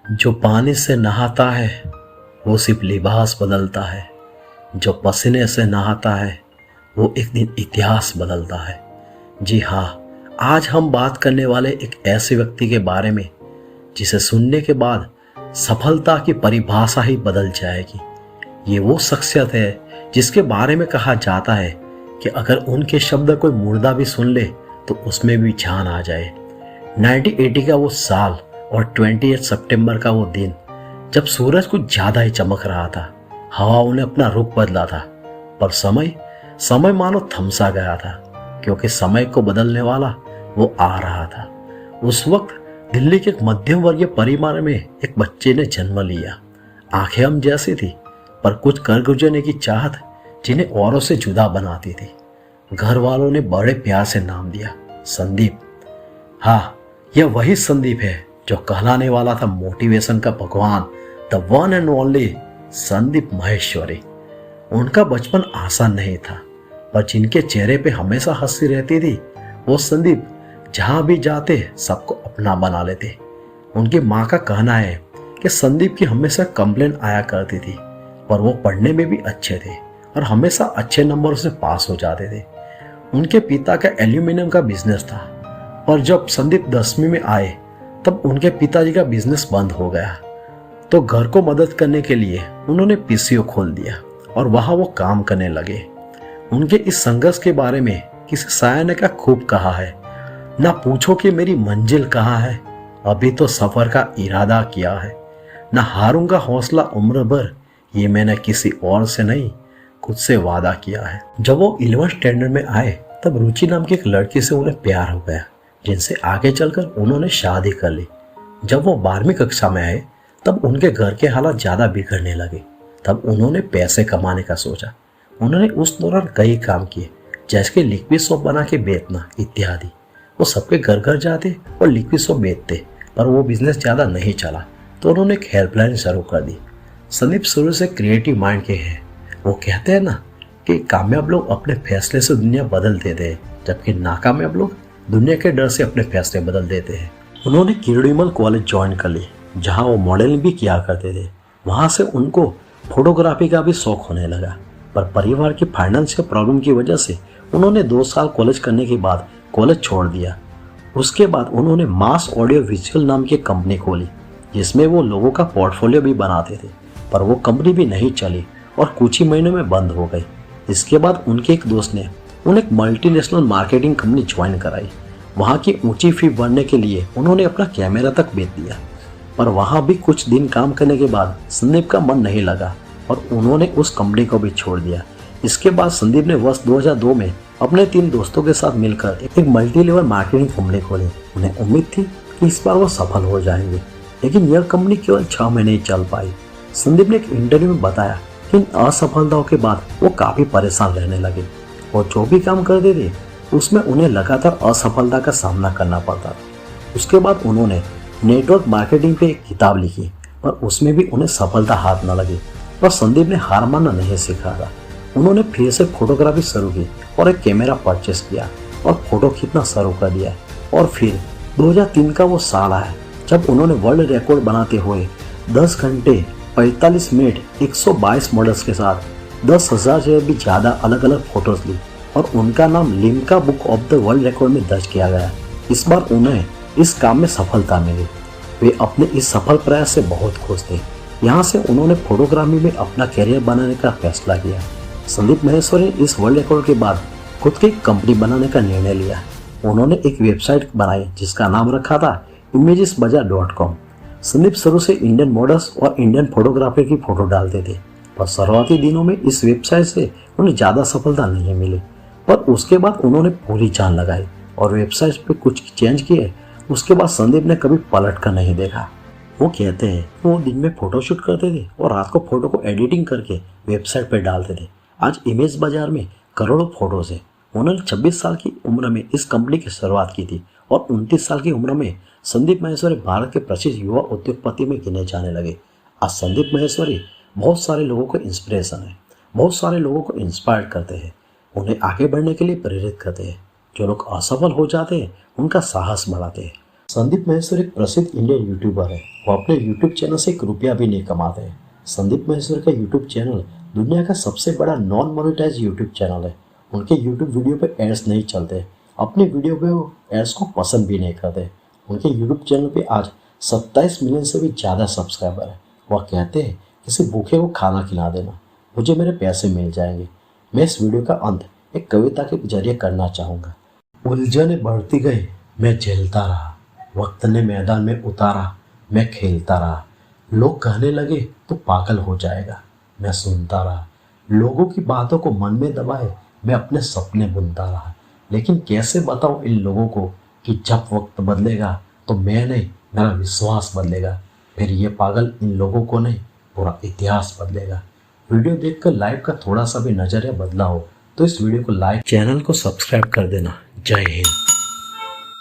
जो पानी से नहाता है वो सिर्फ लिबास बदलता है, जो पसीने से नहाता है वो एक दिन इतिहास बदलता है। जी हाँ, आज हम बात करने वाले एक ऐसे व्यक्ति के बारे में जिसे सुनने के बाद सफलता की परिभाषा ही बदल जाएगी। ये वो शख्सियत है जिसके बारे में कहा जाता है कि अगर उनके शब्द कोई मुर्दा भी सुन ले तो उसमें भी जान आ जाए। 1980 का वो साल और 28 सितंबर का वो दिन जब सूरज कुछ ज़्यादा ही चमक रहा था, हवाओं ने अपना रुख बदला था, पर समय मानो थमसा गया था, क्योंकि समय को बदलने वाला वो आ रहा था। उस वक्त दिल्ली के एक मध्यम वर्गीय परिवार में एक बच्चे ने जन्म लिया। आंखें हम जैसी थी, पर कुछ कर गुजरने की चाहत जिन्हें औरों से जुदा बनाती थी। घर वालों ने बड़े प्यार से नाम दिया संदीप। हाँ, यह वही संदीप है जो कहलाने वाला था मोटिवेशन का भगवान, the one and only Sandeep Maheshwari. उनका बचपन आसान नहीं था, पर जिनके चेहरे पे हमेशा हंसी रहती थी वो संदीप जहां भी जाते सबको अपना बना लेते। उनकी माँ का कहना है कि संदीप की हमेशा कंप्लेन आया करती थी, पर वो पढ़ने में भी अच्छे थे और हमेशा अच्छे नंबरों से पास हो जाते थे। उनके पिता का एल्यूमिनियम का बिजनेस था, और जब संदीप 10वीं में आए तब उनके पिताजी का बिजनेस बंद हो गया, तो घर को मदद करने के लिए उन्होंने पीसीओ खोल दिया और वहां वो काम करने लगे। उनके इस संघर्ष के बारे में किसी शायर ने क्या खूब कहा है, ना पूछो कि मेरी मंजिल कहाँ है, अभी तो सफर का इरादा किया है, ना हारूंगा हौसला उम्र भर, ये मैंने किसी और से नहीं खुद से वादा किया है। जब वो 11th स्टैंडर्ड में आए तब रुचि नाम की एक लड़की से उन्हें प्यार हो गया, जिनसे आगे चलकर उन्होंने शादी कर ली। जब वो 12वीं कक्षा में आए तब उनके घर के हालात ज़्यादा बिगड़ने लगे। तब उन्होंने पैसे कमाने का सोचा। उन्होंने उस दौरान कई काम किए, जैसे कि लिक्विड सोप बना के बेचना इत्यादि। वो सबके घर घर जाते और लिक्विड सोप बेचते, पर वो बिजनेस ज़्यादा नहीं चला, तो उन्होंने एक हेल्पलाइन शुरू कर दी। संदीप शुरू से क्रिएटिव माइंड के हैं। वो कहते हैं ना कि कामयाब लोग अपने फैसले से दुनिया बदल देते हैं, जबकि नाकामयाब लोग दुनिया के डर से अपने फैसले बदल देते हैं। उन्होंने किरड़ीमल कॉलेज ज्वाइन कर ली, जहां वो मॉडलिंग भी किया करते थे। वहां से उनको फोटोग्राफी का भी शौक होने लगा, पर परिवार की फाइनेंशियल प्रॉब्लम की वजह से उन्होंने 2 साल कॉलेज करने के बाद कॉलेज छोड़ दिया। उसके बाद उन्होंने मास ऑडियो विजुअल नाम की कंपनी खोली, जिसमें वो लोगों का पोर्टफोलियो भी बनाते थे, पर वो कंपनी भी नहीं चली और कुछ ही महीनों में बंद हो गई। इसके बाद उनके एक दोस्त ने उन्हें एक मल्टीनेशनल मार्केटिंग कंपनी ज्वाइन कराई। वहाँ की ऊंची फी भरने के लिए उन्होंने अपना कैमरा तक बेच दिया, पर वहाँ भी कुछ दिन काम करने के बाद संदीप का मन नहीं लगा और उन्होंने उस कंपनी को भी छोड़ दिया। इसके बाद संदीप ने वर्ष 2002 में अपने 3 दोस्तों के साथ मिलकर एक मल्टी लेवल मार्केटिंग कंपनी खोली। उन्हें उम्मीद थी कि इस बार वो सफल हो जाएंगे, लेकिन यह कंपनी केवल 6 महीने ही चल पाई। संदीप ने एक इंटरव्यू में बताया कि इन असफलताओं के बाद वो काफी परेशान रहने लगे और जो भी काम करते थे उसमें उन्हें लगातार असफलता का सामना करना पड़ता था। उसके बाद उन्होंने नेटवर्क मार्केटिंग पे एक किताब लिखी, पर उसमें भी उन्हें सफलता हाथ न लगी। पर संदीप ने हार मानना नहीं सीखा था। उन्होंने फिर से फोटोग्राफी शुरू की और एक कैमरा परचेस किया और फोटो खींचना शुरू कर दिया। और फिर 2003 का वो साल आया जब उन्होंने वर्ल्ड रिकॉर्ड बनाते हुए 10 घंटे 45 मिनट 122 मॉडल्स के साथ 10,000 से भी ज़्यादा अलग अलग फोटोज ली और उनका नाम Limca book of the world record में दर्ज किया गया। इस बार उन्हें इस काम में सफलता मिली। वे अपने इस सफल प्रयास से बहुत खुश थे। यहाँ से उन्होंने फोटोग्राफी में अपना कैरियर बनाने का फैसला किया। संदीप माहेश्वरी ने इस वर्ल्ड रिकॉर्ड के बाद खुद की कंपनी बनाने का निर्णय लिया। उन्होंने एक वेबसाइट बनाई जिसका नाम रखा था imagesbazaar.com। संदीप शुरू से इंडियन मॉडल्स और इंडियन फोटोग्राफर की फोटो डालते थे, पर शुरुआती दिनों में इस वेबसाइट से उन्हें ज़्यादा सफलता नहीं मिली। पर उसके बाद उन्होंने पूरी जान लगाई और वेबसाइट पे कुछ चेंज किए। उसके बाद संदीप ने कभी पलट कर नहीं देखा। वो कहते हैं वो दिन में फोटोशूट करते थे और रात को फोटो को एडिटिंग करके वेबसाइट पर डालते थे। आज इमेज बाजार में करोड़ों फोटोज हैं। उन्होंने 26 साल की उम्र में इस कंपनी की शुरुआत की थी और 29 साल की उम्र में संदीप माहेश्वरी भारत के प्रसिद्ध युवा उद्योगपति में गिने जाने लगे। आज संदीप माहेश्वरी बहुत सारे लोगों को इंस्पिरेशन है, बहुत सारे लोगों को इंस्पायर करते हैं, उन्हें आगे बढ़ने के लिए प्रेरित करते हैं। जो लोग असफल हो जाते हैं उनका साहस बढ़ाते हैं। संदीप महेश्वर एक प्रसिद्ध इंडियन यूट्यूबर है। वो अपने यूट्यूब चैनल से 1 रुपया भी नहीं कमाते हैं। संदीप महेश्वर का यूट्यूब चैनल दुनिया का सबसे बड़ा नॉन मोनेटाइज यूट्यूब चैनल है। उनके यूट्यूब वीडियो पे एड्स नहीं चलते। अपने वीडियो पे वो एड्स को पसंद भी नहीं करते। उनके यूट्यूब चैनल पे आज 27 मिलियन से भी ज़्यादा सब्सक्राइबर है। वह कहते हैं किसी भूखे को खाना खिला देना, मुझे मेरे पैसे मिल जाएंगे। मैं इस वीडियो का अंत एक कविता के जरिए करना चाहूँगा। उलझने बढ़ती गई, मैं झेलता रहा। वक्त ने मैदान में उतारा, मैं खेलता रहा। लोग कहने लगे तू पागल हो जाएगा, मैं सुनता रहा। लोगों की बातों को मन में दबाए मैं अपने सपने बुनता रहा। लेकिन कैसे बताऊं इन लोगों को कि जब वक्त बदलेगा तो मैं नहीं, मेरा विश्वास बदलेगा। फिर ये पागल इन लोगों को नहीं, पूरा इतिहास बदलेगा। वीडियो देखकर लाइफ का थोड़ा सा भी नजरिया बदला हो तो इस वीडियो को लाइक, चैनल को सब्सक्राइब कर देना। जय हिंद।